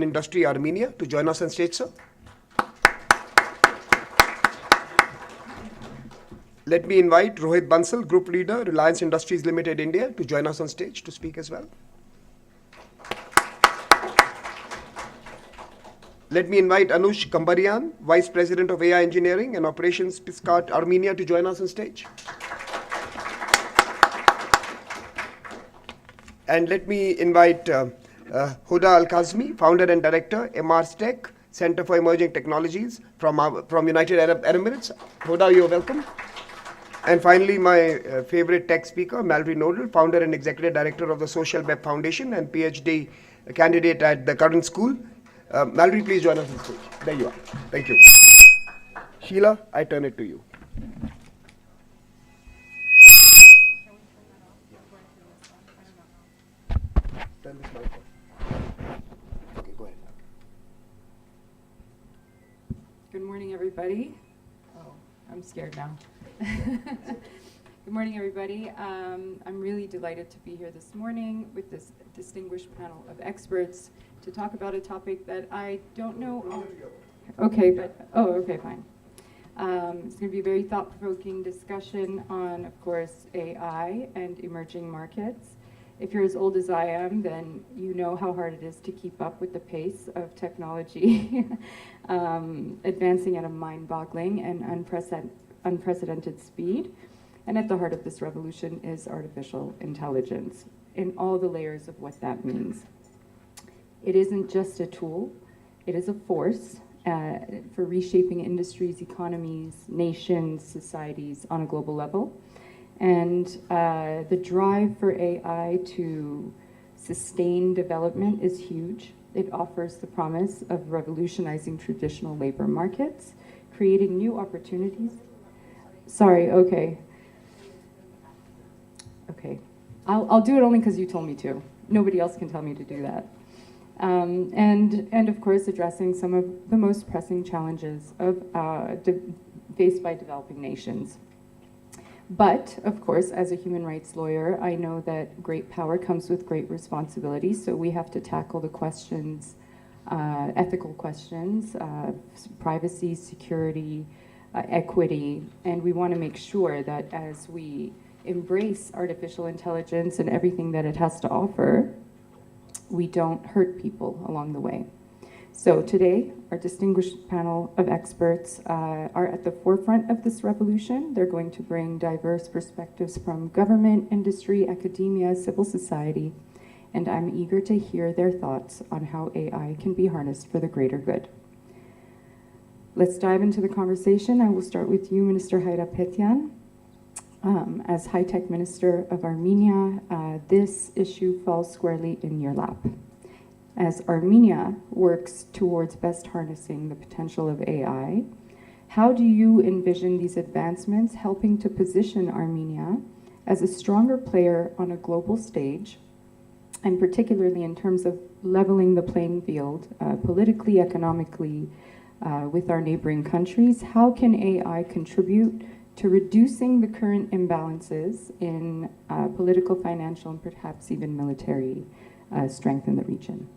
Industry Armenia to join us on stage, sir. Let me invite Rohit Bansal, Group Leader, Reliance Industries Limited India, to join us on stage to speak as well. Let me invite Anush Kambarian, Vice President of AI Engineering and Operations, Piskat, Armenia, to join us on stage. And let me invite Huda Al-Kazmi, Founder and Director, MR's Tech, Center for Emerging Technologies from United Arab Emirates. Huda, you're welcome. And finally, my favorite tech speaker, Mallory Nodal, Founder and Executive Director of the Social Web Foundation and PhD candidate at the current school. Mallory, please join us on stage. There you are. Thank you. Sheila, I turn it to you. Turn this mic on. Okay, go ahead. Good morning, everybody. Oh, I'm scared now. Good morning, everybody. I'm really delighted to be here this morning with this distinguished panel of experts to talk about a topic that I don't know. Okay, okay, fine. It's going to be a very thought-provoking discussion on, of course, AI and emerging markets. If you're as old as I am, then you know how hard it is to keep up with the pace of technology advancing at a mind-boggling and unprecedented speed. And at the heart of this revolution is artificial intelligence in all the layers of what that means. It isn't just a tool, it is a force for reshaping industries, economies, nations, societies on a global level. And the drive for AI to sustain development is huge. It offers the promise of revolutionizing traditional labor markets, creating new opportunities. Sorry, okay. Okay, I'll do it only because you told me to. Nobody else can tell me to do that. And of course, addressing some of the most pressing challenges faced by developing nations. But, of course, as a human rights lawyer, I know that great power comes with great responsibility, so we have to tackle the questions, ethical questions, privacy, security, equity, and we want to make sure that as we embrace artificial intelligence and everything that it has to offer, we don't hurt people along the way. So today, our distinguished panel of experts are at the forefront of this revolution. They're going to bring diverse perspectives from government, industry, academia, civil society, and I'm eager to hear their thoughts on how AI can be harnessed for the greater good. Let's dive into the conversation. I will start with you, Minister Hayrapetyan. As High-Tech Minister of Armenia, this issue falls squarely in your lap. As Armenia works towards best harnessing the potential of AI, how do you envision these advancements helping to position Armenia as a stronger player on a global stage, and particularly in terms of leveling the playing field politically, economically, with our neighboring countries? How can AI contribute to reducing the current imbalances in political, financial, and perhaps even military strength in the region?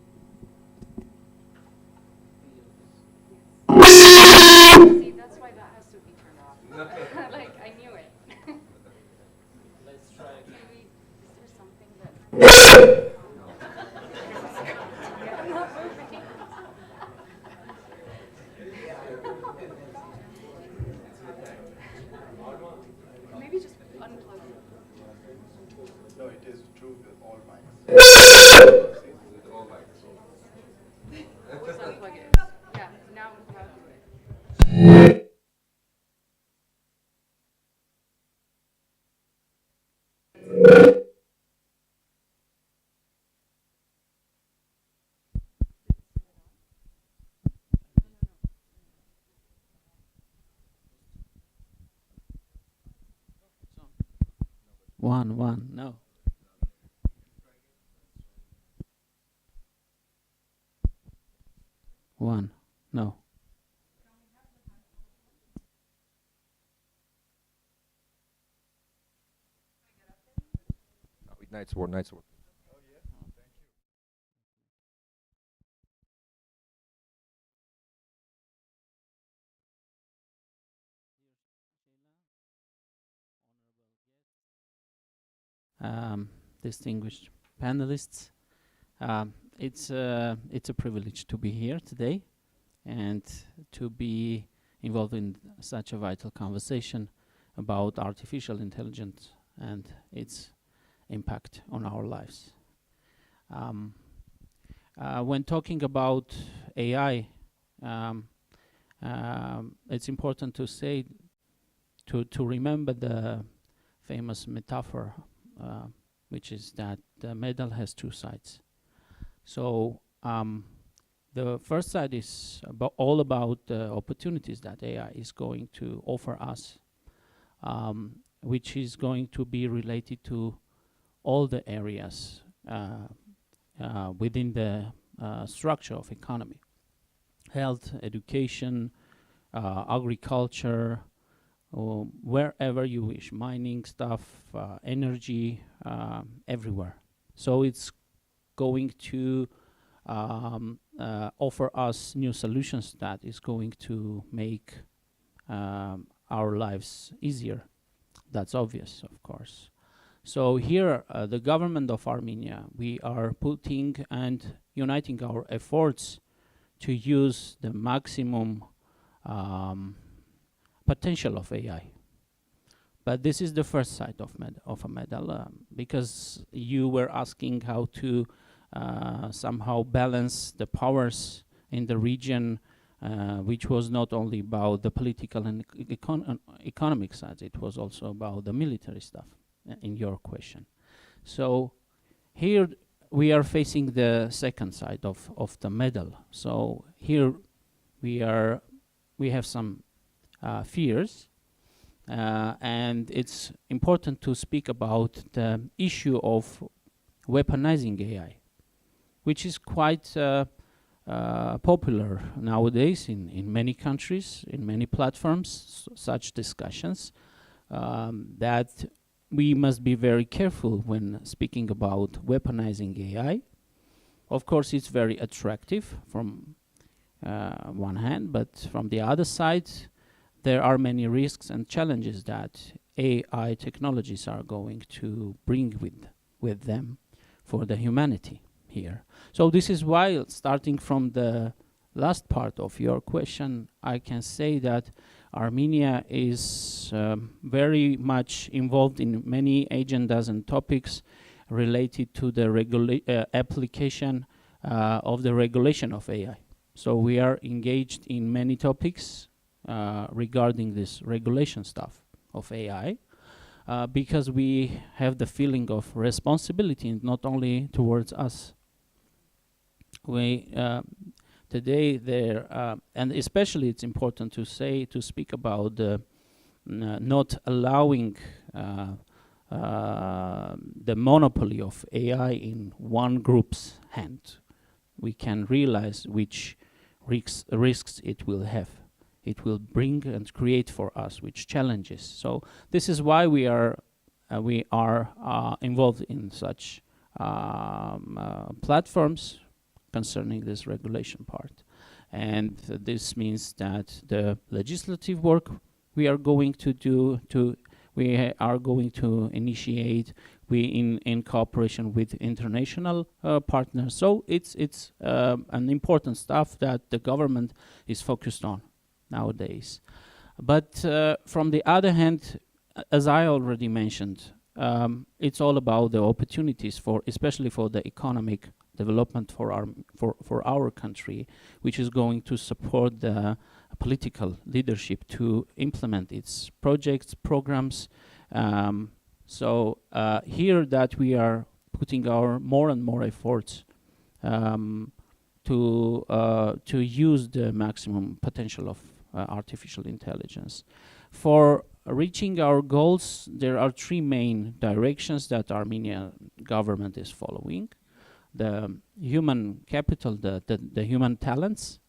See, that's why that has to be turned off. Like, I knew it. Let's try. Is there something that... I'm not moving. Maybe just unplug it. No, it is true with all mics. With all mics. Just unplug it. Yeah, now do it. One, no. One, no. Nice work, nice work. distinguished panelists. It's a privilege to be here today and to be involved in such a vital conversation about artificial intelligence and its impact on our lives. When talking about AI, it's important to say, to remember the famous metaphor, which is that the medal has two sides. So the first side is all about the opportunities that AI is going to offer us, which is going to be related to all the areas within the structure of economy: health, education, agriculture, wherever you wish, mining stuff, energy, everywhere. So it's going to offer us new solutions that is going to make our lives easier. That's obvious, of course. So here, the government of Armenia, we are putting and uniting our efforts to use the maximum potential of AI. But this is the first side of a medal, because you were asking how to somehow balance the powers in the region, which was not only about the political and economic side, it was also about the military stuff in your question. So here we are facing the second side of the medal. So here we have some fears, and it's important to speak about the issue of weaponizing AI, which is quite popular nowadays in many countries, in many platforms, such discussions, that we must be very careful when speaking about weaponizing AI. Of course, it's very attractive from one hand, but from the other side, there are many risks and challenges that AI technologies are going to bring with them for the humanity here. So this is why, starting from the last part of your question, I can say that Armenia is very much involved in many agendas and topics related to the application of the regulation of AI. So we are engaged in many topics regarding this regulation stuff of AI, because we have the feeling of responsibility, not only towards us. We today there, and especially it's important to speak about not allowing the monopoly of AI in one group's hand. We can realize which risks it will have. It will bring and create for us, which challenges. So this is why we are involved in such platforms concerning this regulation part. And this means that the legislative work we are going to do, we are going to initiate in cooperation with international partners. So it's an important stuff that the government is focused on nowadays. But from the other hand, as I already mentioned, it's all about the opportunities especially for the economic development for our country, which is going to support the political leadership to implement its projects, programs. So here that we are putting our more and more efforts to use the maximum potential of artificial intelligence. For reaching our goals, there are three main directions that Armenian government is following: the human capital, the human talents,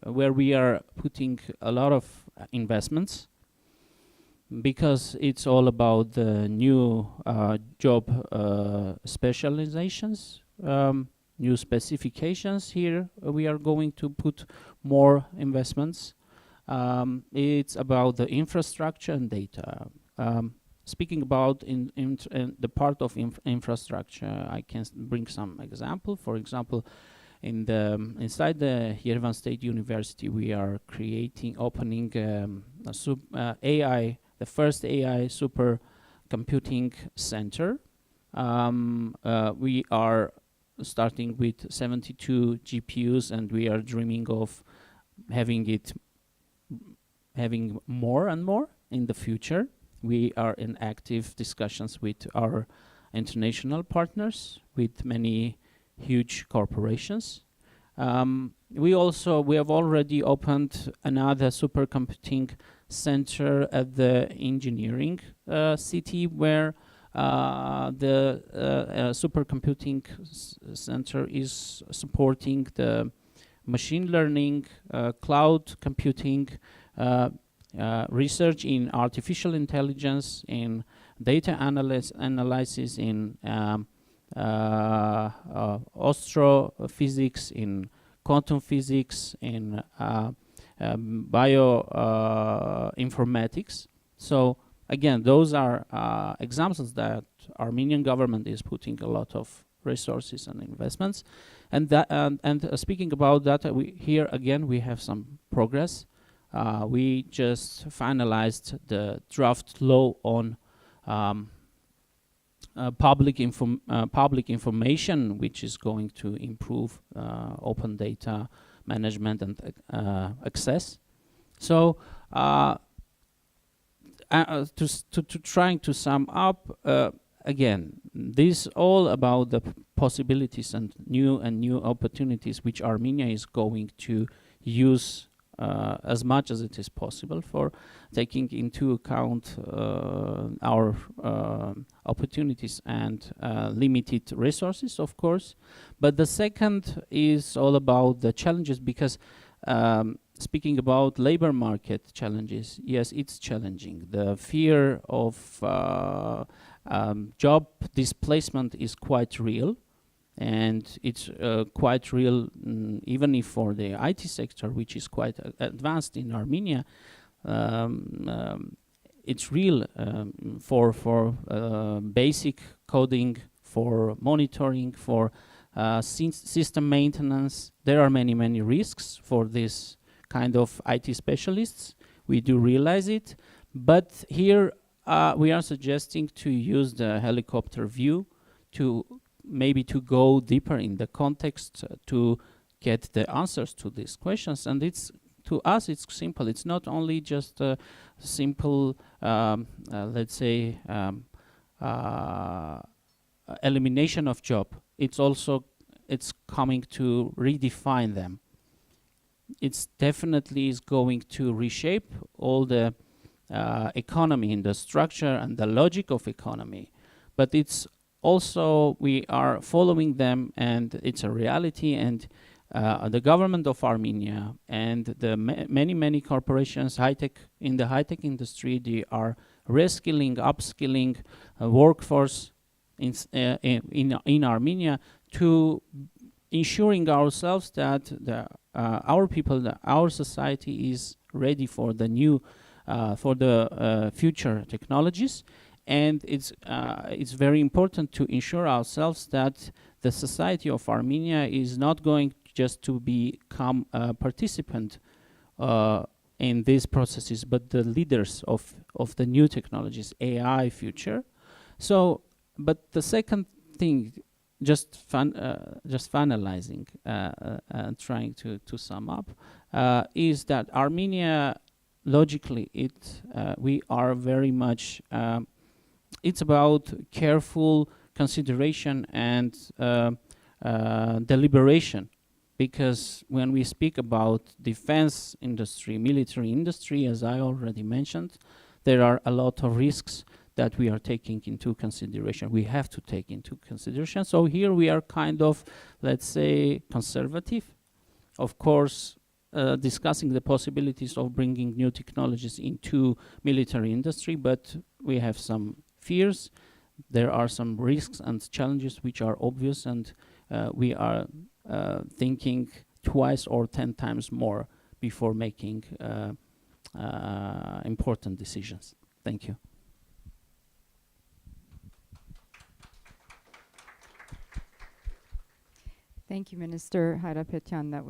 where we are putting a lot of investments, because it's all about the new job specializations, new specifications. Here we are going to put more investments. It's about the infrastructure and data. speaking about in the part of infrastructure, I can bring some example. For example, inside the Yerevan State University, we are opening AI, the first AI supercomputing center. We are starting with 72 GPUs, and we are dreaming of having more and more in the future. We are in active discussions with our international partners, with many huge corporations. We have already opened another supercomputing center at the engineering city, where the supercomputing center is supporting the machine learning, cloud computing, research in artificial intelligence, in data analysis, in astrophysics, in quantum physics, in bioinformatics. So again, those are examples that Armenian government is putting a lot of resources and investments. And speaking about that, here again we have some progress. We just finalized the draft law on public information, which is going to improve open data management and access. So trying to sum up, again, this all about the possibilities and new opportunities which Armenia is going to use as much as it is possible, for taking into account our opportunities and limited resources, of course. But the second is all about the challenges, because speaking about labor market challenges, yes, it's challenging. The fear of job displacement is quite real. And it's quite real, even if for the IT sector, which is quite advanced in Armenia, it's real for basic coding, for monitoring, for system maintenance. There are many risks for this kind of IT specialists. We do realize it, but here we are suggesting to use the helicopter view to maybe to go deeper in the context to get the answers to these questions. And to us it's simple. It's not only just a simple let's say elimination of job. It's coming to redefine them. It's definitely is going to reshape all the economy and the structure and the logic of economy. But it's also, we are following them, and it's a reality. And the government of Armenia and the many corporations, in the high-tech industry, they are reskilling, upskilling workforce in Armenia, to ensuring ourselves that our people, our society is ready for the new, for the future technologies. And it's very important to ensure ourselves that the society of Armenia is not going just to become a participant in these processes, but the leaders of the new technologies, AI future. So, but the second thing, just finalizing and trying to sum up, is that Armenia, logically, we are very much. It's about careful consideration and deliberation, because when we speak about defense industry, military industry, as I already mentioned, there are a lot of risks that we are taking into consideration. We have to take into consideration. So here we are kind of, let's say, conservative. Of course, discussing the possibilities of bringing new technologies into military industry, but we have some fears. There are some risks and challenges which are obvious, and we are thinking twice or 10 times more before making important decisions. Thank you. Thank you, Minister Hayrapetyan. That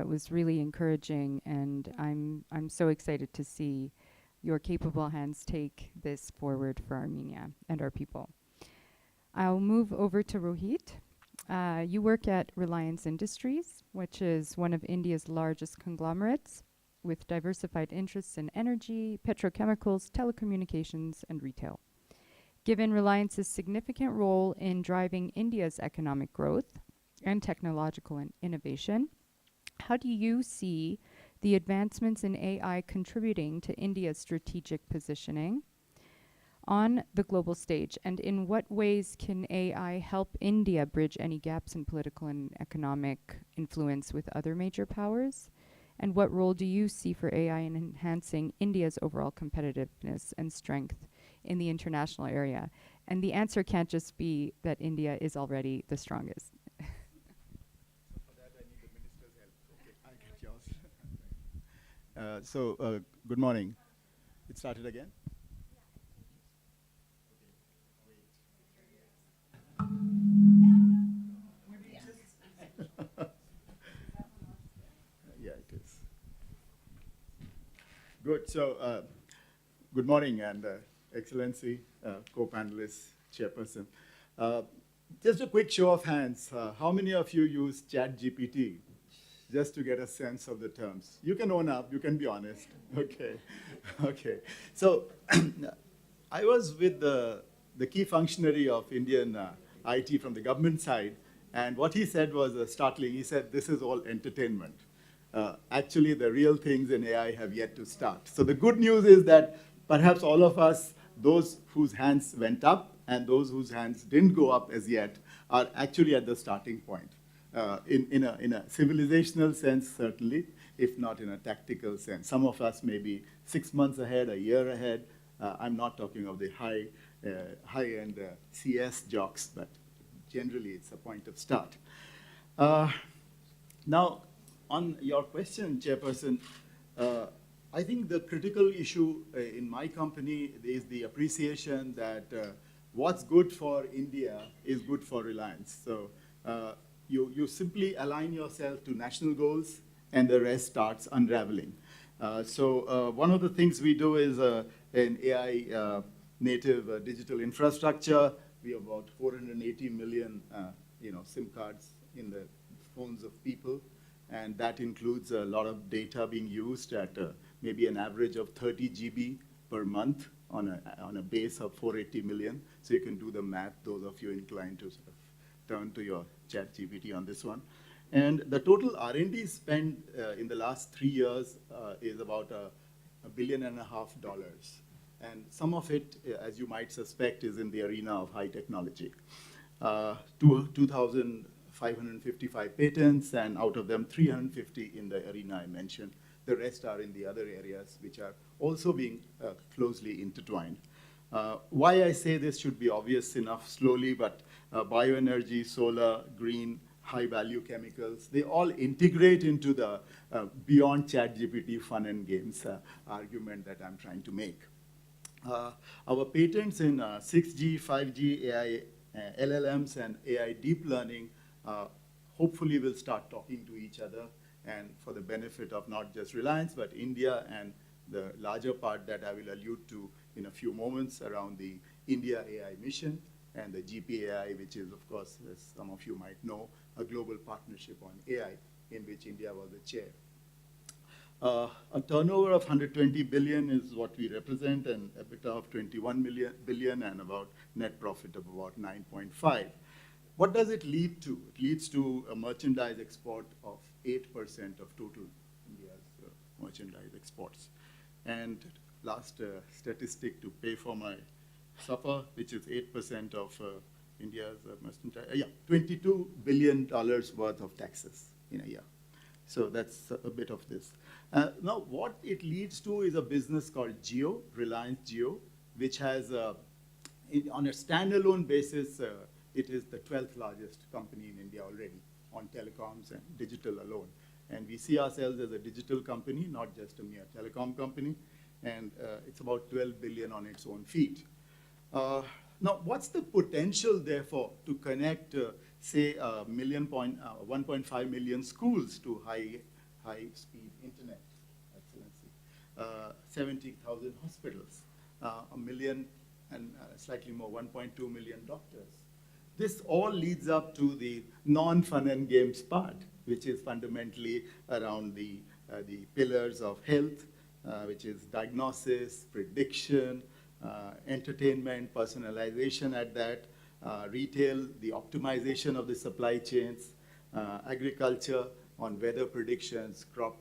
was really encouraging, and I'm so excited to see your capable hands take this forward for Armenia and our people. I'll move over to Rohit. You work at Reliance Industries, which is one of India's largest conglomerates, with diversified interests in energy, petrochemicals, telecommunications, and retail. Given Reliance's significant role in driving India's economic growth and technological innovation, how do you see the advancements in AI contributing to India's strategic positioning on the global stage? And in what ways can AI help India bridge any gaps in political and economic influence with other major powers? And what role do you see for AI in enhancing India's overall competitiveness and strength in the international area? And the answer can't just be that India is already the strongest. For that, I need the minister's help. Okay, I'll get yours. Good morning. It started again? Yeah, it is. Good. So, good morning, and Excellency, co-panelist, chairperson. Just a quick show of hands. How many of you use ChatGPT just to get a sense of the terms? You can own up. You can be honest. Okay. Okay. So, I was with the key functionary of Indian IT from the government side, and what he said was startling. He said, "This is all entertainment. Actually, the real things in AI have yet to start." So the good news is that perhaps all of us, those whose hands went up and those whose hands didn't go up as yet, are actually at the starting point. In a civilizational sense, certainly, if not in a tactical sense. Some of us may be 6 months ahead, a year ahead. I'm not talking of the high-end CS jocks, but generally it's a point of start. Now, on your question, Chairperson, I think the critical issue in my company is the appreciation that what's good for India is good for Reliance. So you simply align yourself to national goals, and the rest starts unraveling. One of the things we do is an AI native digital infrastructure. We have about 480 million SIM cards in the phones of people, and that includes a lot of data being used at maybe an average of 30 GB per month on a base of 480 million. So you can do the math, those of you inclined to sort of turn to your ChatGPT on this one. And the total R&D spend in the last 3 years is about $1.5 billion. And some of it, as you might suspect, is in the arena of high technology. 2,555 patents, and out of them, 350 in the arena I mentioned. The rest are in the other areas, which are also being closely intertwined. Why I say this should be obvious enough slowly, but bioenergy, solar, green, high-value chemicals, they all integrate into the beyond ChatGPT fun and games argument that I'm trying to make. Our patents in 6G, 5G, AI, LLMs, and AI deep learning hopefully will start talking to each other, and for the benefit of not just Reliance, but India and the larger part that I will allude to in a few moments around the India AI mission and the GPAI, which is, of course, as some of you might know, a global partnership on AI in which India was the chair. A turnover of 120 billion is what we represent, and EBITDA of 21 billion, and about net profit of about 9.5. What does it lead to? It leads to a merchandise export of 8% of total India's merchandise exports. And last statistic to pay for my supper, which is 8% of India's merchandise, $22 billion worth of taxes in a year. So that's a bit of this. Now, what it leads to is a business called Jio, Reliance Jio, which has, on a standalone basis, it is the 12th largest company in India already on telecoms and digital alone. And we see ourselves as a digital company, not just a mere telecom company. And it's about 12 billion on its own feet. Now, what's the potential, therefore, to connect say, 1.5 million schools to high-speed internet, Excellency, 70,000 hospitals, a million and slightly more, 1.2 million doctors. This all leads up to the non-fun and games part, which is fundamentally around the pillars of health, which is diagnosis, prediction, entertainment, personalization at that, retail, the optimization of the supply chains, agriculture on weather predictions, crop,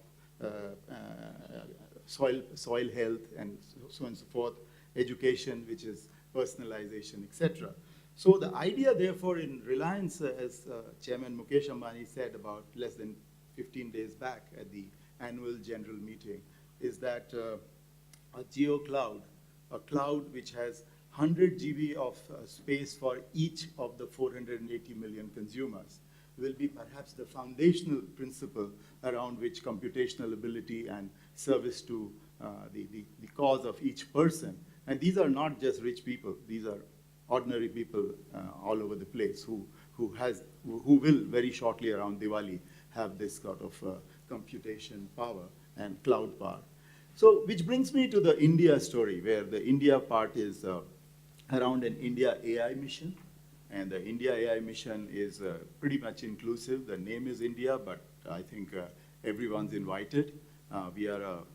soil health, and so on and so forth, education, which is personalization, etc. So the idea, therefore, in Reliance, as Chairman Mukesh Ambani said about less than 15 days back at the annual general meeting, is that a geo cloud, a cloud which has 100 GB of space for each of the 480 million consumers, will be perhaps the foundational principle around which computational ability and service to the cause of each person. And these are not just rich people, these are ordinary people all over the place who will very shortly around Diwali have this sort of computation power and cloud power. So, which brings me to the India story, where the India part is around an India AI mission. And the India AI mission is pretty much inclusive. The name is India, but I think everyone's invited. We have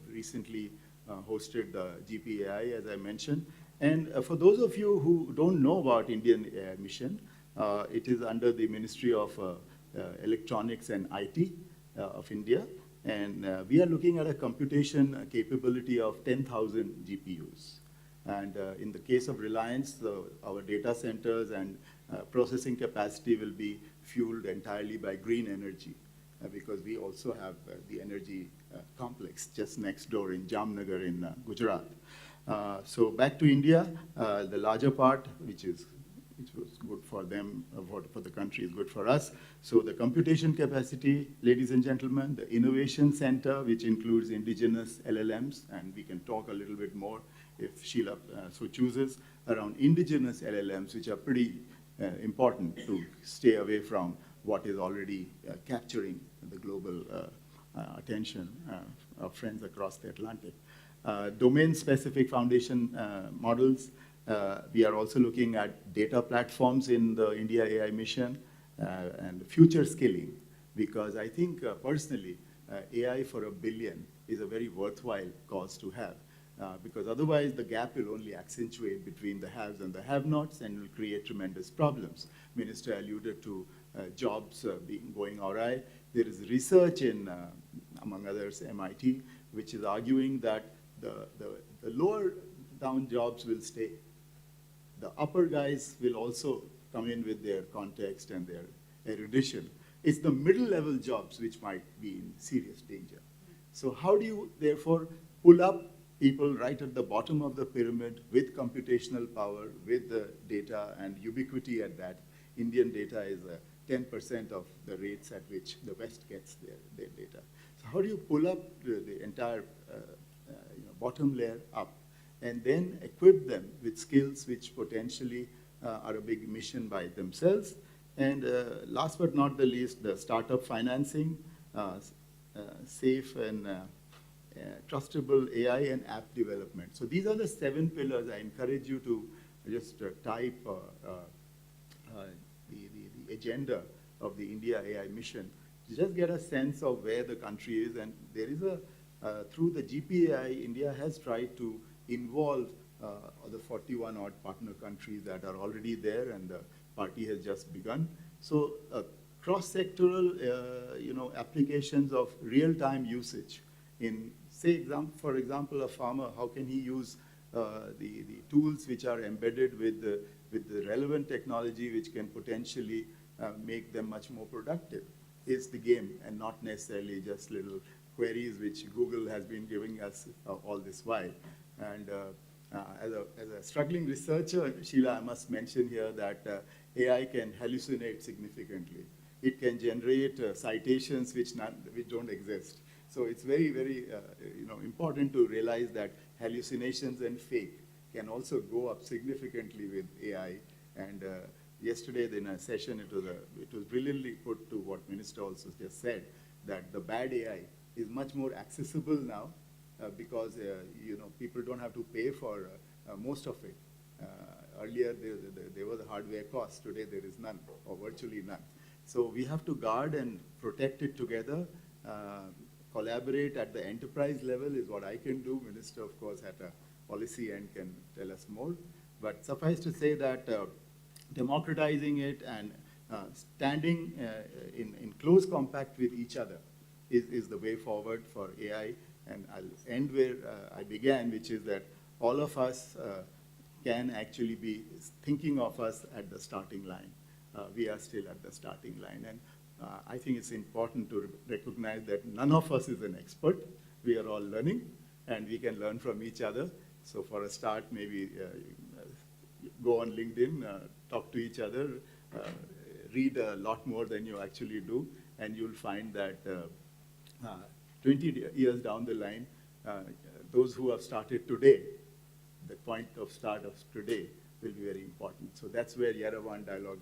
recently hosted the GPAI, as I mentioned. And for those of you who don't know about Indian AI mission, it is under the Ministry of Electronics and IT of India. And we are looking at a computation capability of 10,000 GPUs. And in the case of Reliance, our data centers and processing capacity will be fueled entirely by green energy, because we also have the energy complex just next door in Jamnagar in Gujarat. So back to India, the larger part, which was good for them, for the country is good for us. So the computation capacity, ladies and gentlemen, the innovation center, which includes indigenous LLMs, and we can talk a little bit more if Sheila so chooses, around indigenous LLMs, which are pretty important to stay away from what is already capturing the global attention of friends across the Atlantic. Domain-specific foundation models. We are also looking at data platforms in the India AI mission and future skilling, because I think personally, AI for $1 billion is a very worthwhile cause to have. Because otherwise the gap will only accentuate between the haves and the have-nots and will create tremendous problems. Minister alluded to jobs going awry. There is research in, among others, MIT, which is arguing that the lower down jobs will stay. The upper guys will also come in with their context and their erudition. It's the middle level jobs which might be in serious danger. So how do you therefore pull up people right at the bottom of the pyramid with computational power, with the data and ubiquity at that? Indian data is 10% of the rates at which the West gets their data. So how do you pull up the entire bottom layer up and then equip them with skills which potentially are a big mission by themselves? And last but not the least, the startup financing, safe and trustable AI and app development. So these are the 7 pillars. I encourage you to just type the agenda of the India AI mission to just get a sense of where the country is. And there is through the GPAI, India has tried to involve the 41 odd partner countries that are already there, and the party has just begun. So cross-sectoral applications of real-time usage in, say, for example, a farmer, how can he use the tools which are embedded with the relevant technology which can potentially make them much more productive is the game, and not necessarily just little queries which Google has been giving us all this while. And as a struggling researcher, Sheila, I must mention here that AI can hallucinate significantly. It can generate citations which don't exist. So it's very, very important to realize that hallucinations and fake can also go up significantly with AI. And yesterday in a session, it was brilliantly put to what Minister also just said, that the bad AI is much more accessible now because people don't have to pay for most of it. Earlier, there was a hardware cost. Today, there is none, or virtually none. So we have to guard and protect it together. Collaborate at the enterprise level is what I can do. Minister, of course, at a policy end can tell us more. But suffice to say that democratizing it and standing in close contact with each other is the way forward for AI. And I'll end where I began, which is that all of us can actually be thinking of us at the starting line. We are still at the starting line. And I think it's important to recognize that none of us is an expert. We are all learning, and we can learn from each other. So for a start, maybe go on LinkedIn, talk to each other, read a lot more than you actually do, and you'll find that 20 years down the line, those who have started today, the point of start of today will be very important. So that's where Yerevan Dialogue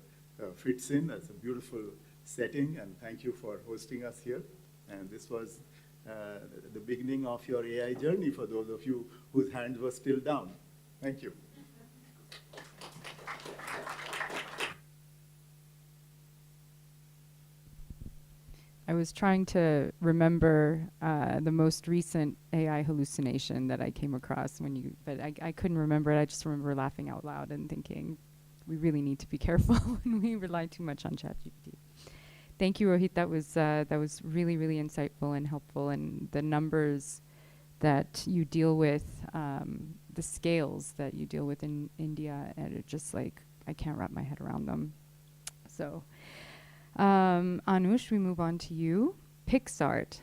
fits in. That's a beautiful setting, and thank you for hosting us here. And this was the beginning of your AI journey for those of you whose hands were still down. Thank you. I was trying to remember the most recent AI hallucination that I came across but I couldn't remember it. I just remember laughing out loud and thinking, we really need to be careful when we rely too much on ChatGPT. Thank you, Rohit. That was really, really insightful and helpful. And the numbers that you deal with, the scales that you deal with in India, and it just like, I can't wrap my head around them. So. Anush, we move on to you. Pixart,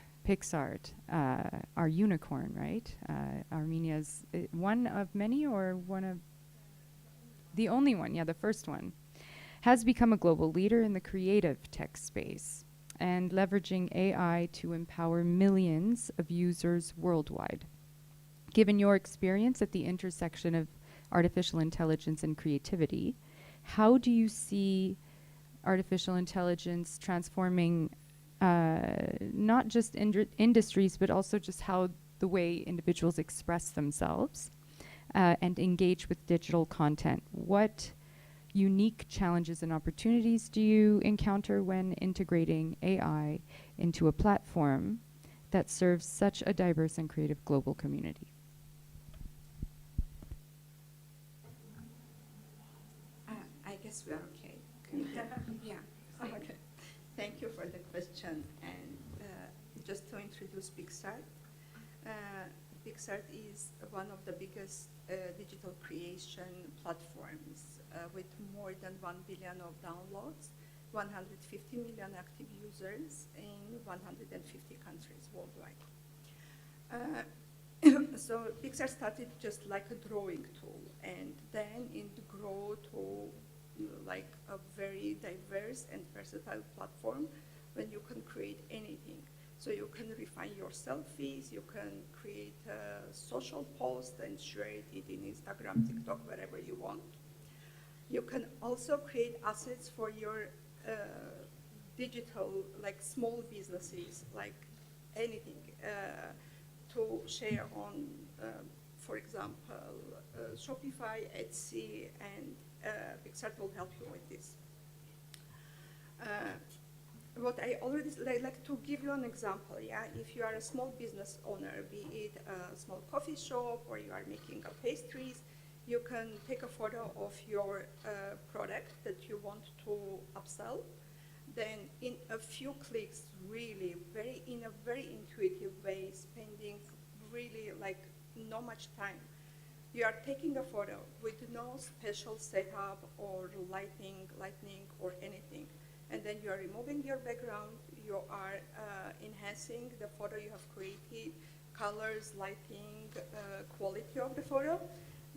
our unicorn, right? Armenia's one of many, or one of the only one, the first one, has become a global leader in the creative tech space and leveraging AI to empower millions of users worldwide. Given your experience at the intersection of artificial intelligence and creativity, how do you see artificial intelligence transforming not just industries, but also just how the way individuals express themselves and engage with digital content? What unique challenges and opportunities do you encounter when integrating AI into a platform that serves such a diverse and creative global community? I guess we are okay. Yeah. Okay. Thank you for the question. And just to introduce Pixart, Pixart is one of the biggest digital creation platforms with more than 1 billion of downloads, 150 million active users in 150 countries worldwide. So Pixar started just like a drawing tool, and then it grew to like a very diverse and versatile platform when you can create anything. So you can refine your selfies, you can create a social post and share it in Instagram, TikTok, wherever you want. You can also create assets for your digital, like small businesses, like anything, to share on, for example, Shopify, Etsy, and Pixart will help you with this. What I already like to give you an example. If you are a small business owner, be it a small coffee shop or you are making pastries, you can take a photo of your product that you want to upsell. Then, in a few clicks, really in a very intuitive way, spending really like not much time. You are taking a photo with no special setup or lightning or anything. And then you are removing your background, you are enhancing the photo you have created, colors, lighting, quality of the photo.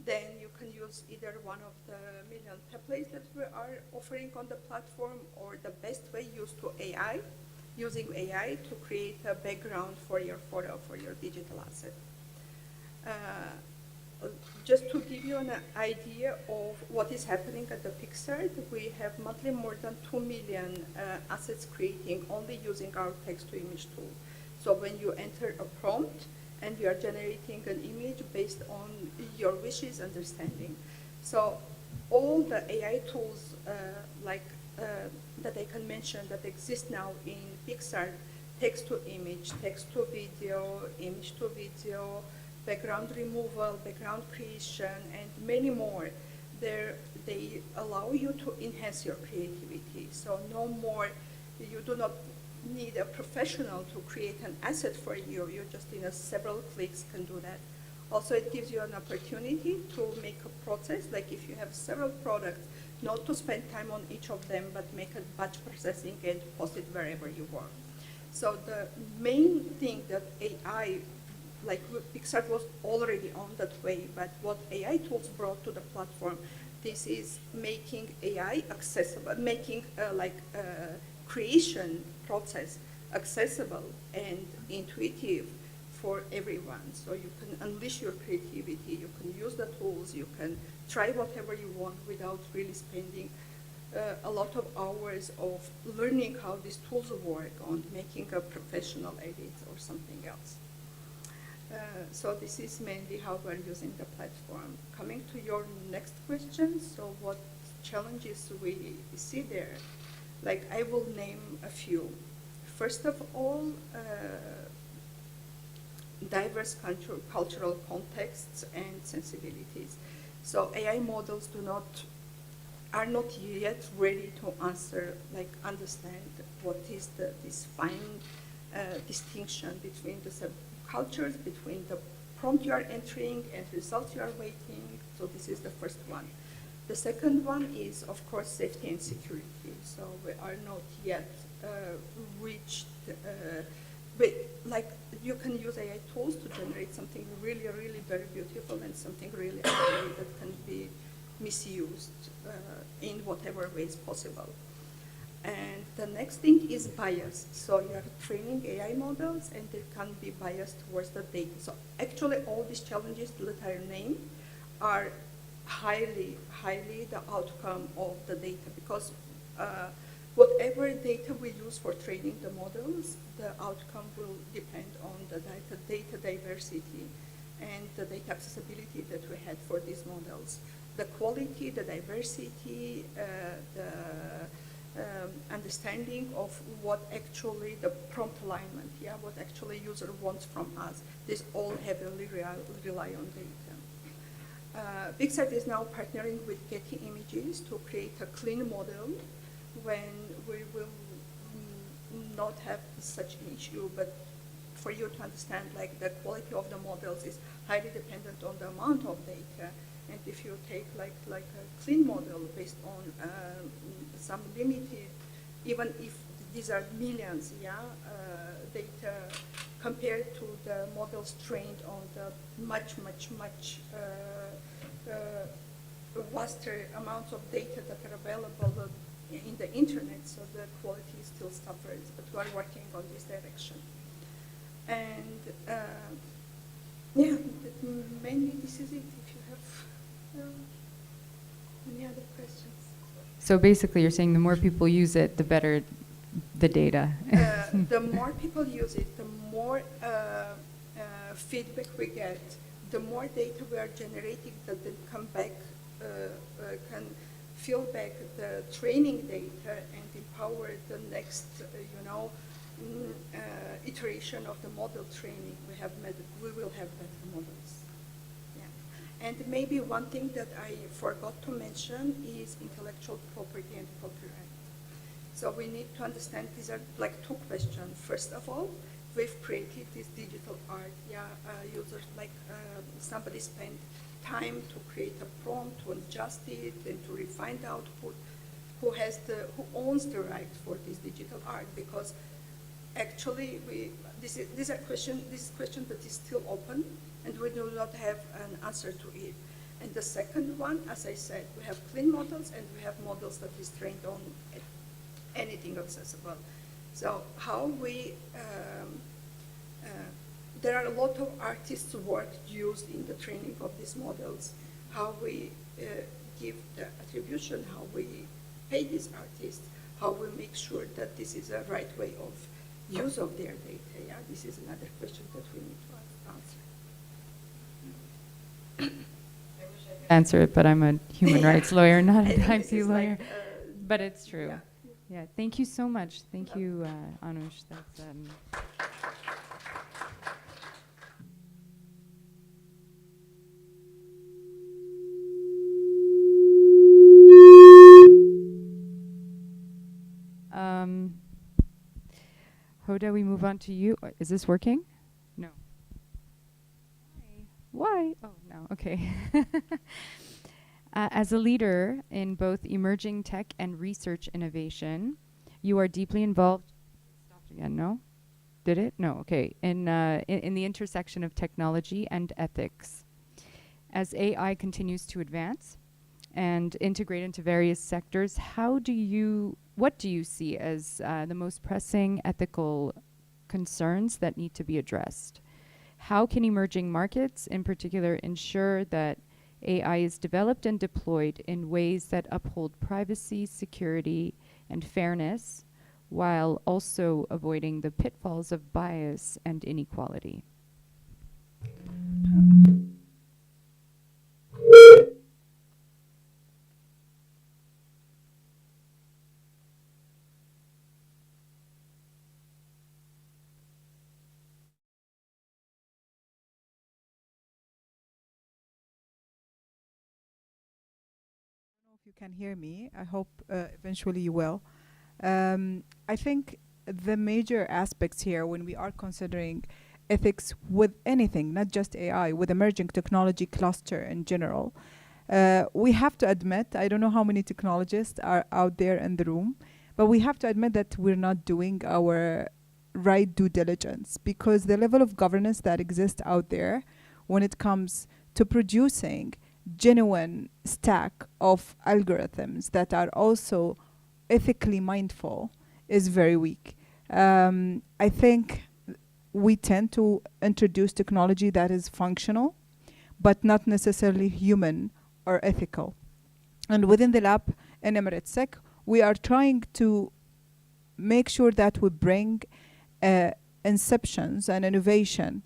Then you can use either one of the million templates that we are offering on the platform, or the best way, using AI to create a background for your photo, for your digital asset. just to give you an idea of what is happening at the Pixar, we have monthly more than 2 million assets creating only using our text-to-image tool. So when you enter a prompt and you are generating an image based on your wishes, understanding. So all the AI tools that I can mention that exist now in Pixar, text-to-image, text-to-video, image-to-video, background removal, background creation, and many more. They allow you to enhance your creativity. So no more, you do not need a professional to create an asset for you. You just in several clicks can do that. Also, it gives you an opportunity to make a process, like if you have several products, not to spend time on each of them, but make a batch processing and post it wherever you want. So the main thing that AI, like Pixar was already on that way, but what AI tools brought to the platform, this is making AI accessible, making creation process accessible and intuitive for everyone. So you can unleash your creativity, you can use the tools, you can try whatever you want without really spending a lot of hours of learning how these tools work on making a professional edit or something else. So this is mainly how we're using the platform. Coming to your next question, so what challenges we see there? Like I will name a few. First of all, diverse cultural contexts and sensibilities. So AI models are not yet ready to understand what is this fine distinction between the subcultures, between the prompt you are entering and results you are waiting. So this is the first one. The second one is, of course, safety and security. So we are not yet reached, but like you can use AI tools to generate something really, really very beautiful and something really ugly that can be misused in whatever ways possible. And the next thing is bias. So you are training AI models and they can be biased towards the data. So actually all these challenges that I named are highly the outcome of the data, because whatever data we use for training the models, the outcome will depend on the data diversity and the data accessibility that we had for these models. The quality, the diversity, the understanding of what actually the prompt alignment, what actually user wants from us, this all heavily rely on data. Pixar is now partnering with Getty Images to create a clean model when we will not have such an issue, but for you to understand, like the quality of the models is highly dependent on the amount of data. And if you take like a clean model based on some limited, even if these are millions, data compared to the models trained on the much vaster amounts of data that are available in the internet, so the quality still suffers, but we are working on this direction. And mainly this is it. If you have any other questions. So basically you're saying the more people use it, the better the data. The more people use it, the more feedback we get, the more data we are generating that then come back, can fill back the training data and empower the next, iteration of the model training. We will have better models. Yeah. And maybe one thing that I forgot to mention is intellectual property and copyright. So we need to understand, these are like two questions. First of all, we've created this digital art. Users somebody spent time to create a prompt, to adjust it, and to refine the output. Who owns the right for this digital art? Because actually, this is a question that is still open, and we do not have an answer to it. And the second one, as I said, we have clean models and we have models that is trained on anything accessible. So how we there are a lot of artists' work used in the training of these models, how we give the attribution, how we pay these artists, how we make sure that this is a right way of use of their data. Yeah, this is another question that we need to answer. Answer it, but I'm a human rights lawyer, not I an think this IP is lawyer. like, But it's true. yeah. Yeah, thank you so much. Thank you, Anush. That's, Hoda, we move on to you. Is this working? No. Why? Oh, no. Okay. As a leader in both emerging tech and research innovation, you are deeply involved. Stopped again, no? Did it? No, okay. In the intersection of technology and ethics. As AI continues to advance and integrate into various sectors, what do you see as the most pressing ethical concerns that need to be addressed? How can emerging markets, in particular, ensure that AI is developed and deployed in ways that uphold privacy, security, and fairness, while also avoiding the pitfalls of bias and inequality? If you can hear me, I hope eventually you will. I think the major aspects here when we are considering ethics with anything, not just AI, with emerging technology cluster in general, we have to admit, I don't know how many technologists are out there in the room, but we have to admit that we're not doing our right due diligence, because the level of governance that exists out there when it comes to producing genuine stack of algorithms that are also ethically mindful is very weak. I think we tend to introduce technology that is functional, but not necessarily human or ethical. And within the lab in EmirateSec, we are trying to make sure that we bring inceptions and innovation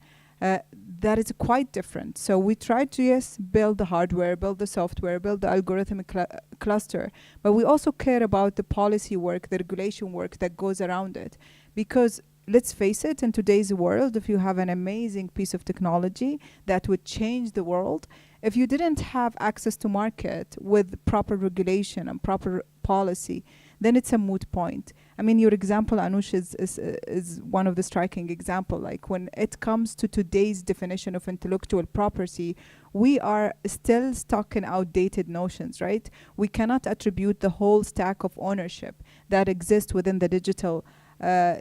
that is quite different. So we try to, yes, build the hardware, build the software, build the algorithmic cluster, but we also care about the policy work, the regulation work that goes around it. Because let's face it, in today's world, if you have an amazing piece of technology that would change the world, if you didn't have access to market with proper regulation and proper policy, then it's a moot point. I mean, your example, Anush, is one of the striking example. Like when it comes to today's definition of intellectual property, we are still stuck in outdated notions, right? We cannot attribute the whole stack of ownership that exists within the digital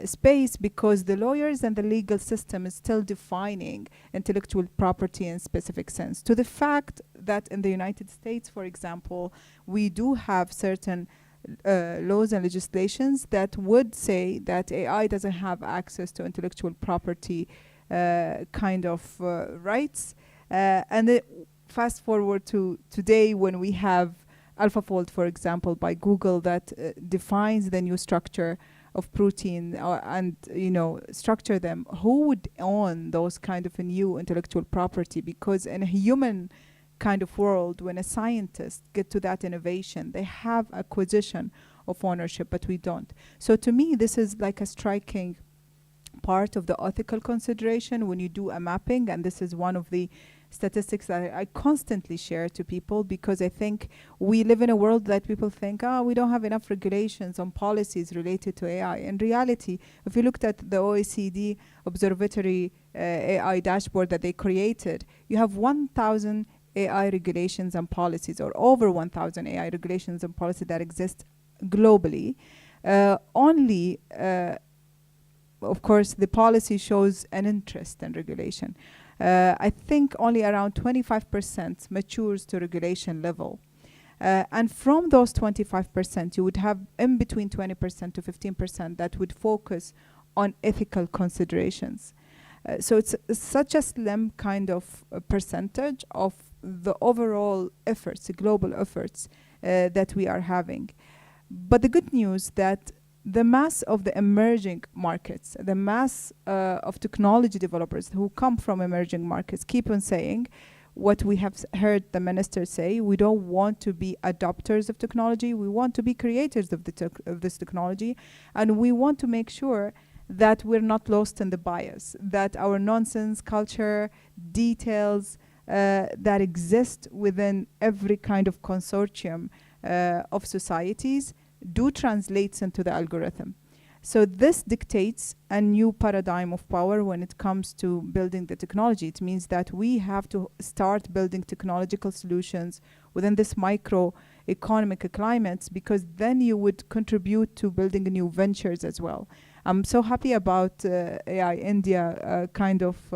space, because the lawyers and the legal system is still defining intellectual property in specific sense. To the fact that in the United States, for example, we do have certain laws and legislations that would say that AI doesn't have access to intellectual property kind of rights. And fast forward to today, when we have AlphaFold, for example, by Google, that defines the new structure of protein and structure them. Who would own those kind of a new intellectual property? Because in a human kind of world, when a scientist get to that innovation, they have acquisition of ownership, but we don't. So to me, this is like a striking part of the ethical consideration when you do a mapping, and this is one of the statistics that I constantly share to people, because I think we live in a world that people think, we don't have enough regulations on policies related to AI. In reality, if you looked at the OECD Observatory AI dashboard that they created, you have 1,000 AI regulations and policies, or over 1,000 AI regulations and policies that exist globally. Only, of course, the policy shows an interest in regulation. I think only around 25% matures to regulation level. And from those 25%, you would have in between 20% to 15% that would focus on ethical considerations. So it's such a slim kind of percentage of the overall efforts, the global efforts that we are having. But the good news that the mass of the emerging markets, the mass of technology developers who come from emerging markets keep on saying what we have heard the minister say: we don't want to be adopters of technology, we want to be creators of this technology, and we want to make sure that we're not lost in the bias, that our nonsense culture, details that exist within every kind of consortium of societies do translates into the algorithm. So this dictates a new paradigm of power when it comes to building the technology. It means that we have to start building technological solutions within this micro-economic climates, because then you would contribute to building new ventures as well. I'm so happy about AI India kind of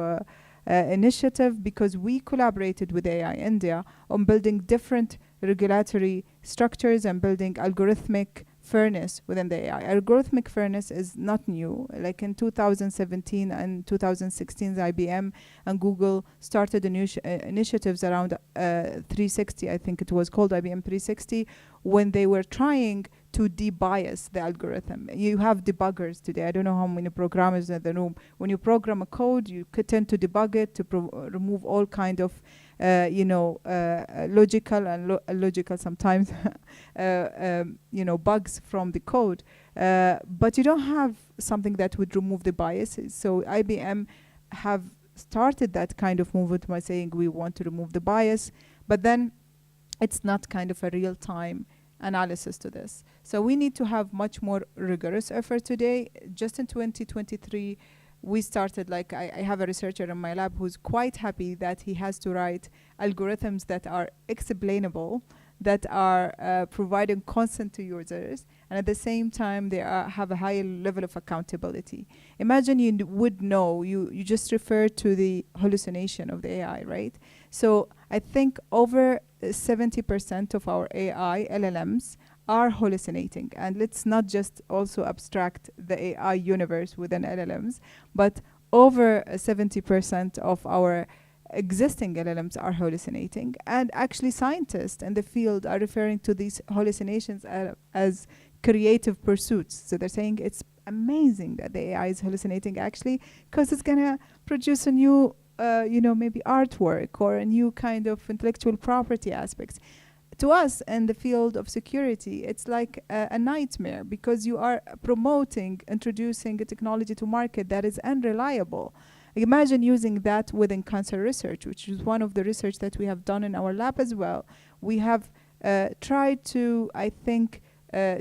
initiative, because we collaborated with AI India on building different regulatory structures and building algorithmic fairness within the AI. Algorithmic fairness is not new. Like in 2017 and 2016, IBM and Google started initiatives around 360, I think it was called IBM 360, when they were trying to debias the algorithm. You have debuggers today. I don't know how many programmers in the room. When you program a code, you could tend to debug it to remove all kind of logical and illogical sometimes bugs from the code. But you don't have something that would remove the biases. So IBM have started that kind of movement by saying we want to remove the bias, but then it's not kind of a real-time analysis to this. So we need to have much more rigorous effort today. Just in 2023, we started, like I have a researcher in my lab who's quite happy that he has to write algorithms that are explainable, that are providing consent to users, and at the same time they have a high level of accountability. Imagine you would know, you just refer to the hallucination of the AI, right? So I think over 70% of our AI LLMs are hallucinating. And let's not just also abstract the AI universe within LLMs, but over 70% of our existing LLMs are hallucinating. And actually scientists in the field are referring to these hallucinations as creative pursuits. So they're saying it's amazing that the AI is hallucinating actually, because it's gonna produce a new maybe artwork or a new kind of intellectual property aspects. To us in the field of security, it's like a nightmare, because you are introducing a technology to market that is unreliable. Imagine using that within cancer research, which is one of the research that we have done in our lab as well. We have tried to, I think,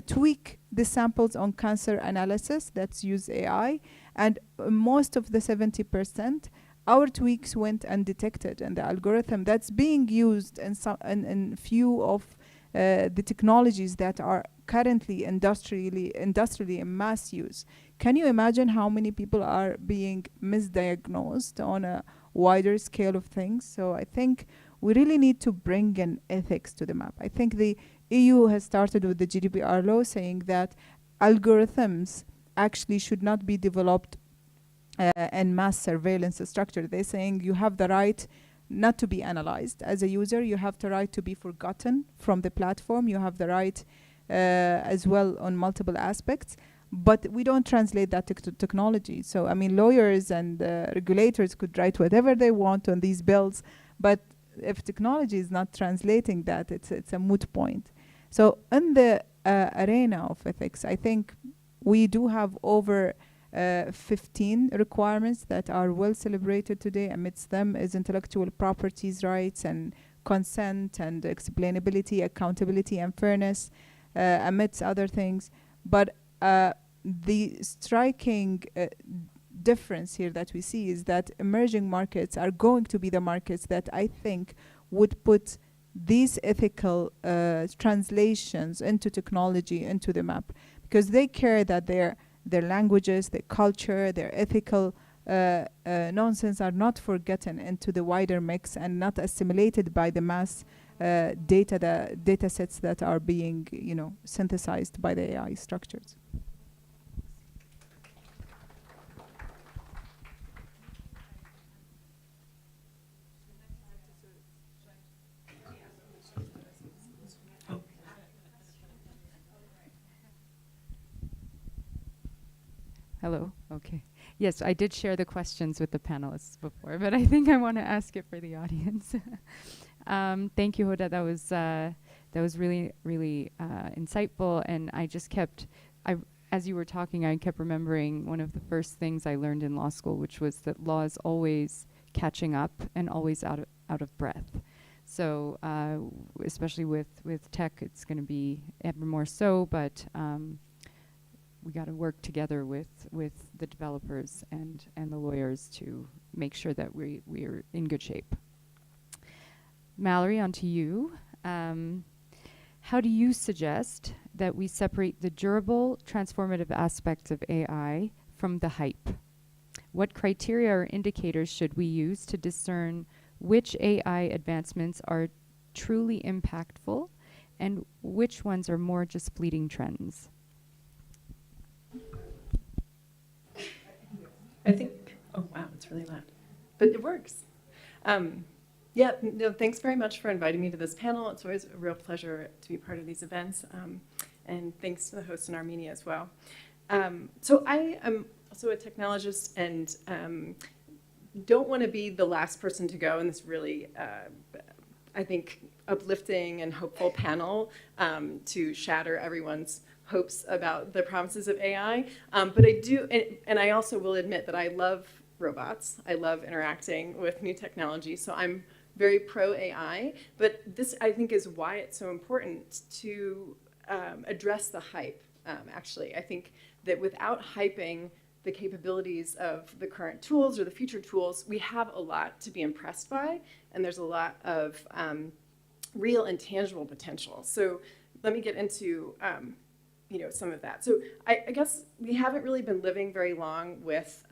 tweak the samples on cancer analysis that's use AI, and most of the 70%, our tweaks went undetected, and the algorithm that's being used in few of the technologies that are currently industrially in mass use. Can you imagine how many people are being misdiagnosed on a wider scale of things? So I think we really need to bring in ethics to the map. I think the EU has started with the GDPR law saying that algorithms actually should not be developed and mass surveillance structure. They're saying you have the right not to be analyzed as a user. You have the right to be forgotten from the platform. You have the right as well on multiple aspects. But we don't translate that to technology. So, I mean, lawyers and regulators could write whatever they want on these bills. But if technology is not translating that, it's a moot point. So in the arena of ethics, I think we do have over 15 requirements that are well celebrated today. Amidst them is intellectual properties rights and consent and explainability, accountability and fairness, amidst other things. But the striking difference here that we see is that emerging markets are going to be the markets that I think would put these ethical translations into technology into the map, because they care that their languages, their culture, their ethical nonsense are not forgotten into the wider mix and not assimilated by the mass data sets that are being synthesized by the AI structures. Hello. Okay. Yes, I did share the questions with the panelists before, but I think I want to ask it for the audience. Thank you, Hoda. That was really, really insightful, and I just kept, as you were talking, I kept remembering one of the first things I learned in law school, which was that law is always catching up and always out of breath. So especially with tech, it's going to be ever more so, but we got to work together with the developers and the lawyers to make sure that we're in good shape. Mallory, on to you. How do you suggest that we separate the durable, transformative aspects of AI from the hype? What criteria or indicators should we use to discern which AI advancements are truly impactful and which ones are more just fleeting trends? I think, oh wow, it's really loud, but it works. Yeah, no, thanks very much for inviting me to this panel. It's always a real pleasure to be part of these events, and thanks to the hosts in Armenia as well. So I am also a technologist and don't want to be the last person to go in this really, I think, uplifting and hopeful panel to shatter everyone's hopes about the promises of AI. But I do, and I also will admit that I love robots. I love interacting with new technology. So I'm very pro AI. But this, I think, is why it's so important to address the hype, actually. I think that without hyping the capabilities of the current tools or the future tools, we have a lot to be impressed by. And there's a lot of real and tangible potential. So let me get into some of that. So I guess we haven't really been living very long with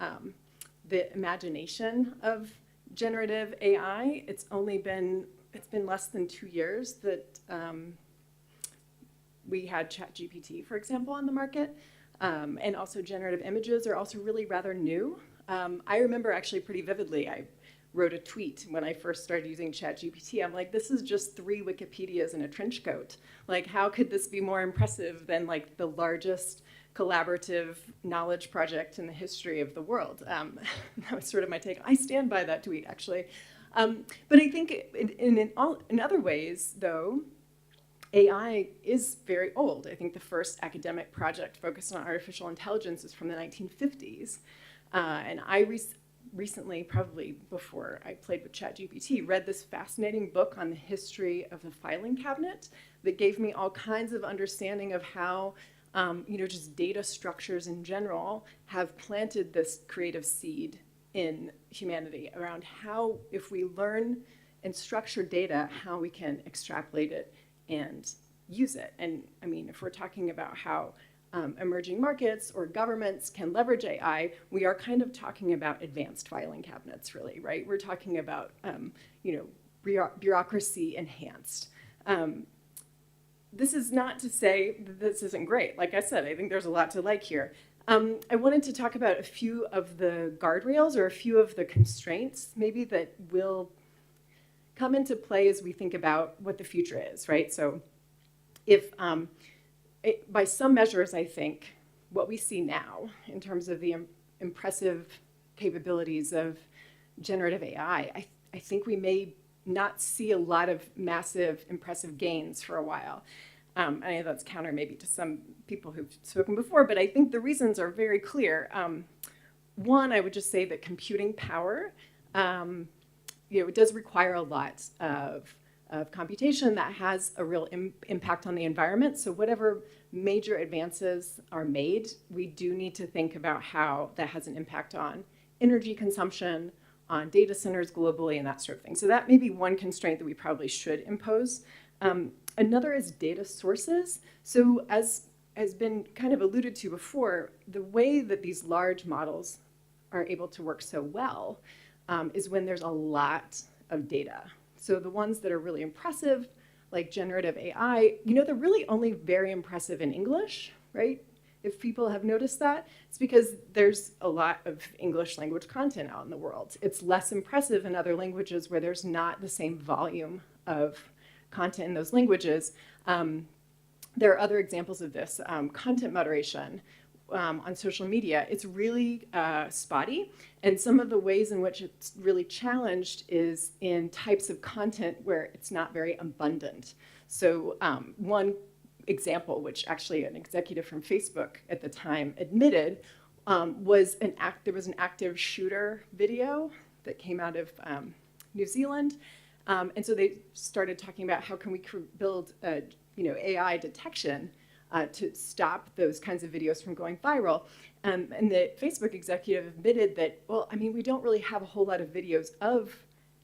the imagination of generative AI. It's been less than 2 years that we had ChatGPT, for example, on the market. And also generative images are also really rather new. I remember actually pretty vividly, I wrote a tweet when I first started using ChatGPT. I'm like, this is just 3 Wikipedias in a trench coat. Like, how could this be more impressive than like the largest collaborative knowledge project in the history of the world? That was sort of my take. I stand by that tweet, actually. But I think in other ways, though, AI is very old. I think the first academic project focused on artificial intelligence is from the 1950s. And I recently, probably before I played with ChatGPT, read this fascinating book on the history of the filing cabinet that gave me all kinds of understanding of how just data structures in general have planted this creative seed in humanity around how, if we learn and structure data, how we can extrapolate it and use it. And I mean, if we're talking about how emerging markets or governments can leverage AI, we are kind of talking about advanced filing cabinets, really, right? We're talking about, bureaucracy enhanced. This is not to say that this isn't great. Like I said, I think there's a lot to like here. I wanted to talk about a few of the guardrails or a few of the constraints maybe that will come into play as we think about what the future is, right? So if, by some measures, I think, what we see now in terms of the impressive capabilities of generative AI, I think we may not see a lot of massive, impressive gains for a while. I know that's counter maybe to some people who've spoken before, but I think the reasons are very clear. One, I would just say that computing power, it does require a lot of computation that has a real impact on the environment. So whatever major advances are made, we do need to think about how that has an impact on energy consumption, on data centers globally, and that sort of thing. So that may be one constraint that we probably should impose. Another is data sources. So as has been kind of alluded to before, the way that these large models are able to work so well is when there's a lot of data. So the ones that are really impressive, like generative AI, they're really only very impressive in English, right? If people have noticed that, it's because there's a lot of English language content out in the world. It's less impressive in other languages where there's not the same volume of content in those languages. There are other examples of this. Content moderation. on social media, it's really spotty. And some of the ways in which it's really challenged is in types of content where it's not very abundant. So one example, which actually an executive from Facebook at the time admitted, was there was an active shooter video that came out of New Zealand. And so they started talking about how can we build AI detection to stop those kinds of videos from going viral. And the Facebook executive admitted that, well, I mean, we don't really have a whole lot of videos of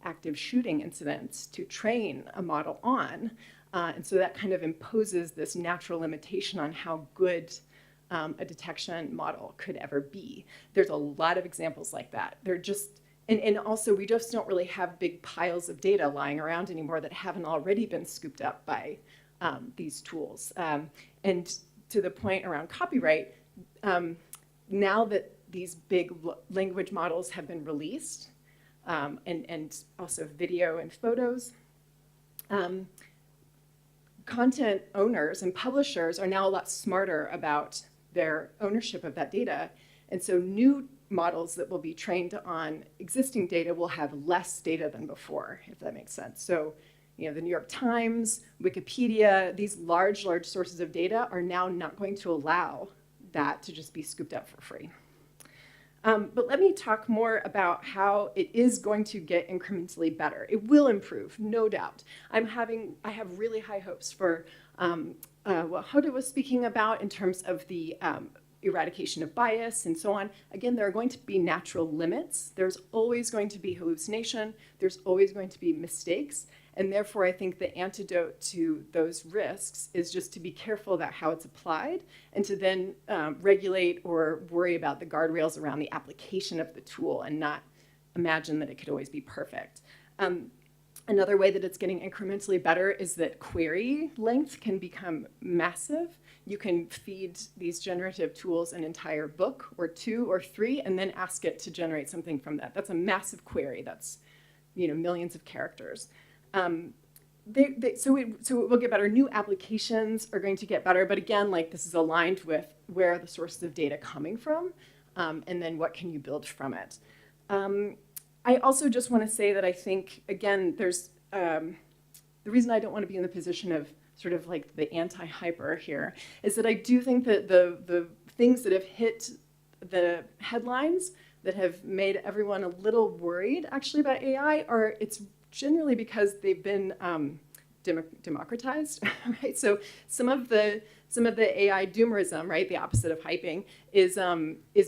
active shooting incidents to train a model on. And so that kind of imposes this natural limitation on how good a detection model could ever be. There's a lot of examples like that. They're just, and also we just don't really have big piles of data lying around anymore that haven't already been scooped up by these tools. And to the point around copyright, now that these big language models have been released, and also video and photos, content owners and publishers are now a lot smarter about their ownership of that data. And so new models that will be trained on existing data will have less data than before, if that makes sense. So, the New York Times, Wikipedia, these large sources of data are now not going to allow that to just be scooped up for free. But let me talk more about how it is going to get incrementally better. It will improve, no doubt. I have really high hopes for what Hoda was speaking about in terms of the eradication of bias and so on. Again, there are going to be natural limits. There's always going to be hallucination. There's always going to be mistakes. And therefore, I think the antidote to those risks is just to be careful about how it's applied and to then regulate or worry about the guardrails around the application of the tool and not imagine that it could always be perfect. Another way that it's getting incrementally better is that query length can become massive. You can feed these generative tools an entire book or 2 or 3 and then ask it to generate something from that. That's a massive query. That's millions of characters. So it will get better. New applications are going to get better, but again, this is aligned with where are the sources of data coming from, and then what can you build from it. I also just want to say that I think, again, there's the reason I don't want to be in the position of sort of the anti-hyper here is that I do think that the things that have hit the headlines that have made everyone a little worried actually about AI it's generally because they've been democratized, right? So some of the AI doomerism, right, the opposite of hyping, is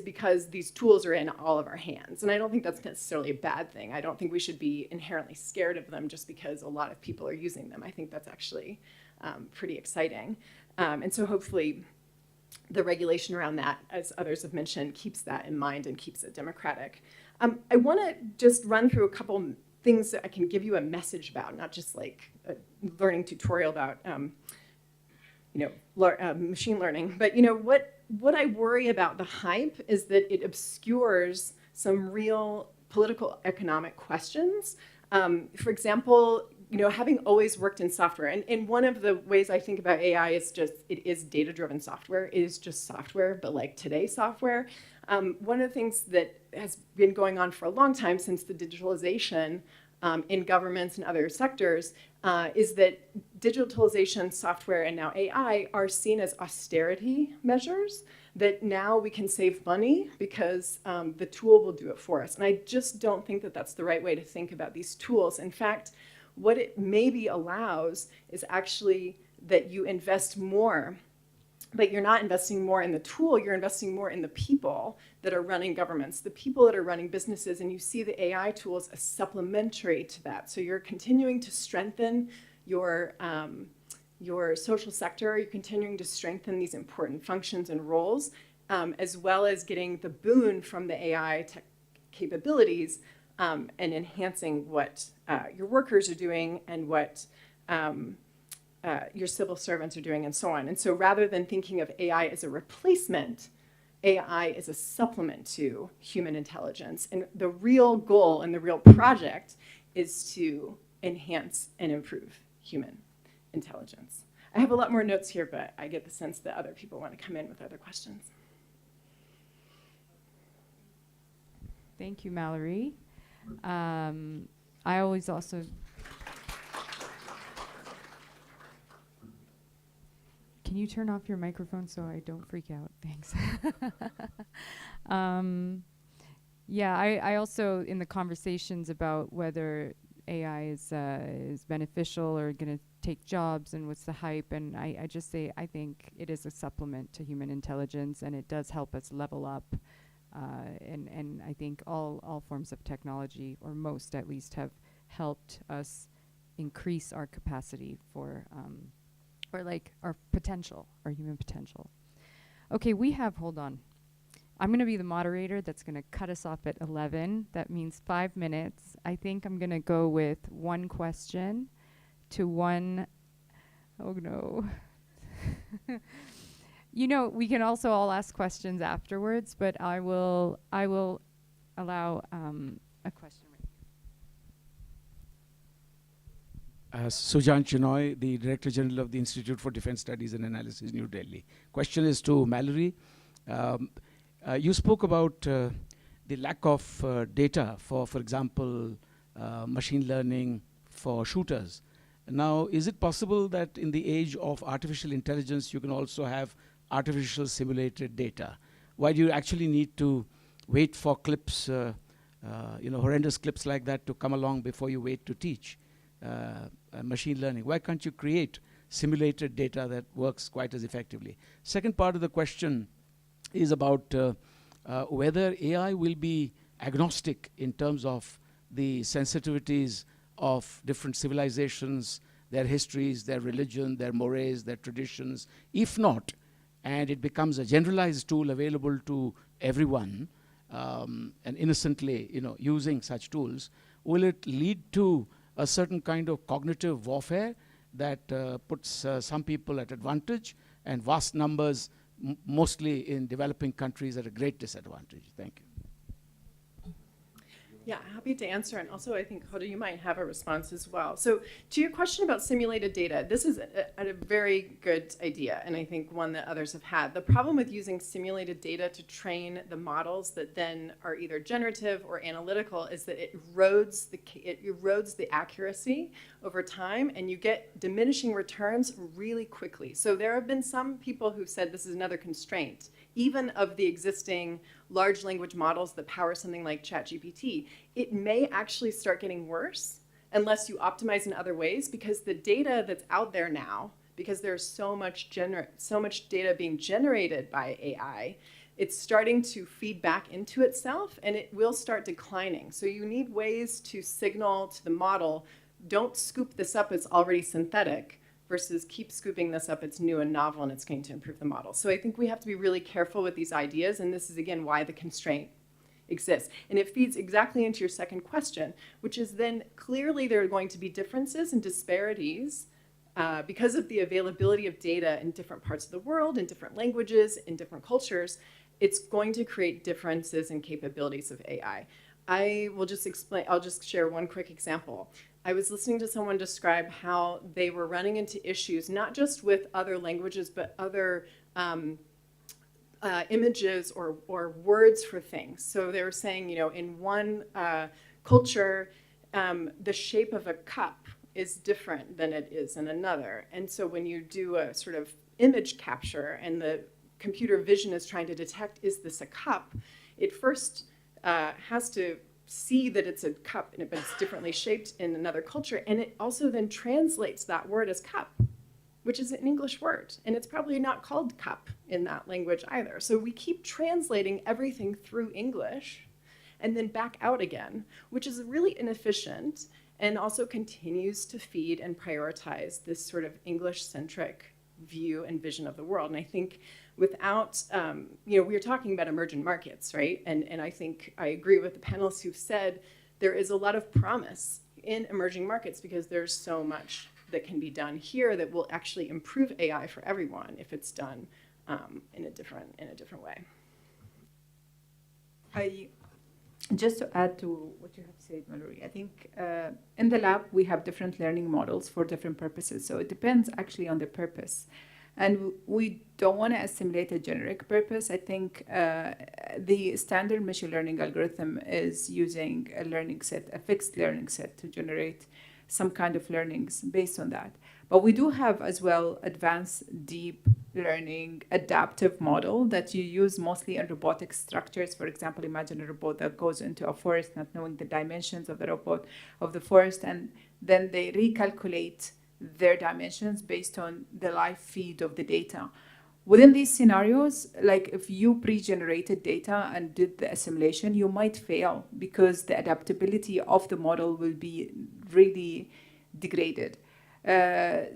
because these tools are in all of our hands, and I don't think that's necessarily a bad thing. I don't think we should be inherently scared of them just because a lot of people are using them. I think that's actually pretty exciting, and so hopefully the regulation around that, as others have mentioned, keeps that in mind and keeps it democratic. I want to just run through a couple things that I can give you a message about, not just a learning tutorial about machine learning. But what I worry about the hype is that it obscures some real political economic questions. For example, having always worked in software, and one of the ways I think about AI is just it is data-driven software. It is just software, but today's software. One of the things that has been going on for a long time since the digitalization in governments and other sectors is that digitalization, software, and now AI are seen as austerity measures that now we can save money because the tool will do it for us. And I just don't think that that's the right way to think about these tools. In fact, what it maybe allows is actually that you invest more, but you're not investing more in the tool, you're investing more in the people that are running governments, the people that are running businesses, and you see the AI tools as supplementary to that. So you're continuing to strengthen your social sector, you're continuing to strengthen these important functions and roles, as well as getting the boon from the AI tech capabilities and enhancing what your workers are doing and what your civil servants are doing and so on. And so rather than thinking of AI as a replacement, AI is a supplement to human intelligence. And the real goal and the real project is to enhance and improve human intelligence. I have a lot more notes here, but I get the sense that other people want to come in with other questions. Thank you, Mallory. I always also... Can you turn off your microphone so I don't freak out? Thanks. Yeah, I also, in the conversations about whether AI is beneficial or going to take jobs and what's the hype, and I just say I think it is a supplement to human intelligence, and it does help us level up. And I think all forms of technology, or most at least, have helped us increase our capacity for, or like our potential, our human potential. Okay, hold on. I'm going to be the moderator that's going to cut us off at 11. That means 5 minutes. I think I'm going to go with one question to one. Oh no. You know, we can also all ask questions afterwards, but I will allow a question right here. Sujan Chinoy, the Director General of the Institute for Defense Studies and Analysis, New Delhi. Question is to Mallory. You spoke about the lack of data for example, machine learning for shooters. Now, is it possible that in the age of artificial intelligence, you can also have artificial simulated data? Why do you actually need to wait for clips, horrendous clips like that to come along before you wait to teach machine learning? Why can't you create simulated data that works quite as effectively? Second part of the question is about whether AI will be agnostic in terms of the sensitivities of different civilizations, their histories, their religion, their mores, their traditions. If not, and it becomes a generalized tool available to everyone, and innocently, using such tools, will it lead to a certain kind of cognitive warfare that puts some people at advantage and vast numbers, mostly in developing countries, at a great disadvantage? Thank you. Yeah, happy to answer. And also, I think, Hoda, you might have a response as well. So to your question about simulated data, this is a very good idea, and I think one that others have had. The problem with using simulated data to train the models that then are either generative or analytical is that it erodes the accuracy over time, and you get diminishing returns really quickly. So there have been some people who've said this is another constraint, even of the existing large language models that power something like ChatGPT. It may actually start getting worse unless you optimize in other ways, because the data that's out there now, because there's so much data being generated by AI, it's starting to feed back into itself, and it will start declining. So you need ways to signal to the model, don't scoop this up, it's already synthetic, versus keep scooping this up, it's new and novel, and it's going to improve the model. So I think we have to be really careful with these ideas, and this is, again, why the constraint exists. And it feeds exactly into your second question, which is then clearly there are going to be differences and disparities because of the availability of data in different parts of the world, in different languages, in different cultures. It's going to create differences in capabilities of AI. I'll just share one quick example. I was listening to someone describe how they were running into issues, not just with other languages, but other images or words for things. So they were saying, in one culture, the shape of a cup is different than it is in another. And so when you do a sort of image capture and the computer vision is trying to detect, is this a cup? It first has to see that it's a cup, but it's differently shaped in another culture. And it also then translates that word as cup, which is an English word. And it's probably not called cup in that language either. So we keep translating everything through English and then back out again, which is really inefficient and also continues to feed and prioritize this sort of English-centric view and vision of the world. And I think without, we were talking about emerging markets, right? And I think I agree with the panelists who've said there is a lot of promise in emerging markets because there's so much that can be done here that will actually improve AI for everyone if it's done in a different way. Just to add to what you have said, Mallory, I think in the lab we have different learning models for different purposes. So it depends actually on the purpose. And we don't want to assimilate a generic purpose. I think the standard machine learning algorithm is using a learning set, a fixed learning set, to generate some kind of learnings based on that. But we do have as well advanced deep learning adaptive model that you use mostly in robotic structures. For example, imagine a robot that goes into a forest not knowing the dimensions of the robot of the forest, and then they recalculate their dimensions based on the live feed of the data. Within these scenarios, like if you pre-generated data and did the assimilation, you might fail because the adaptability of the model will be really degraded.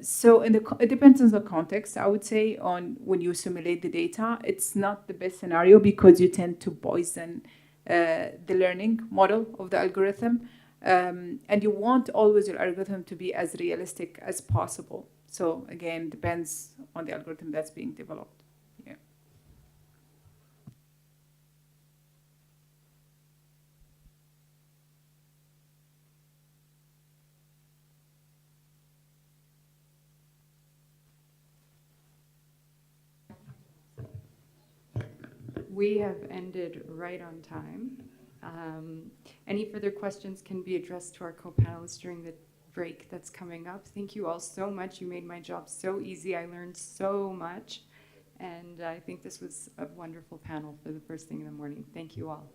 So it depends on the context, I would say, on when you simulate the data. It's not the best scenario because you tend to poison the learning model of the algorithm. And you want always your algorithm to be as realistic as possible. So again, depends on the algorithm that's being developed. Yeah. We have ended right on time. Any further questions can be addressed to our co-panelists during the break that's coming up. Thank you all so much. You made my job so easy. I learned so much. And I think this was a wonderful panel for the first thing in the morning. Thank you all.